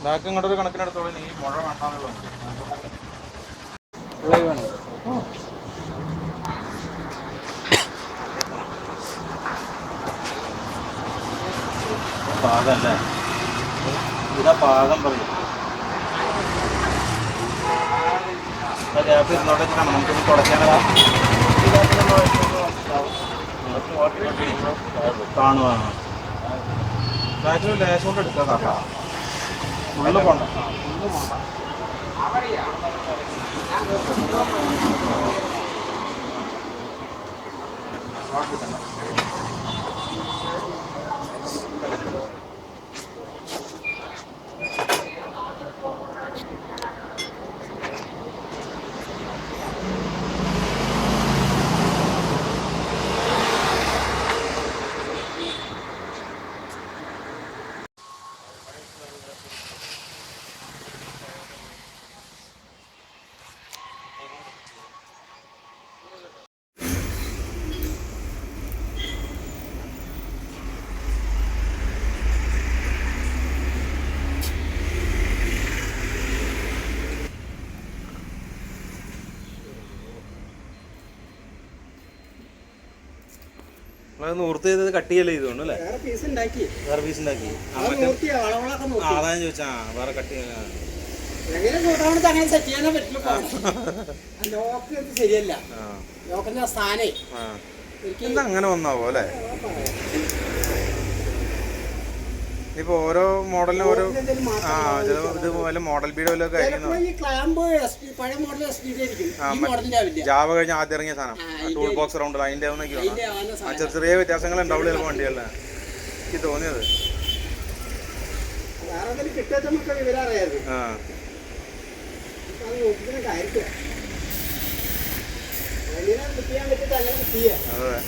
Back ഇങ്ങോട്ടൊരു കണക്കിനെടുത്തോളൂ. നീ മുഴ വേണ്ടാന്നുള്ളൂ. പാകല്ലേ? ഇതാ പാകം പറയും. ഗ്യാപ്പ് ഇരുന്നോട്ടെ വെച്ചിട്ടാണ് നമുക്കൊന്ന് തുടയ്ക്കാനല്ല കാണുക. ബാക്കിൽ ലേശം കൊണ്ട് എടുക്കാതാ. ഉള്ളു പോണ്ട. നൂർത്ത് ചെയ്തത് കട്ട് ചെയ്യല്ലേ ചെയ്തോണ്ട് അല്ലേ? വേറെ പീസ് ഉണ്ടാക്കി അതാ ഞാൻ ചോദിച്ചാ. വേറെ കട്ട് അങ്ങനെ വന്നാവോ അല്ലേ? ഇപ്പൊ ഓരോ മോഡലിനും ഓരോ ഇത് വല്ല മോഡൽ ബീഡ് വല്ലതും ജാവ കഴിഞ്ഞ ആദ്യം ഇറങ്ങിയ സാധനം ടൂൾ ബോക്സ് റൗണ്ട് അതിന്റെ ചെറിയ ചെറിയ വ്യത്യാസങ്ങൾ ഉണ്ടാവുള്ളൂ ചിലപ്പോൾ വണ്ടിയല്ലേ എനിക്ക് തോന്നിയത്. അതെ.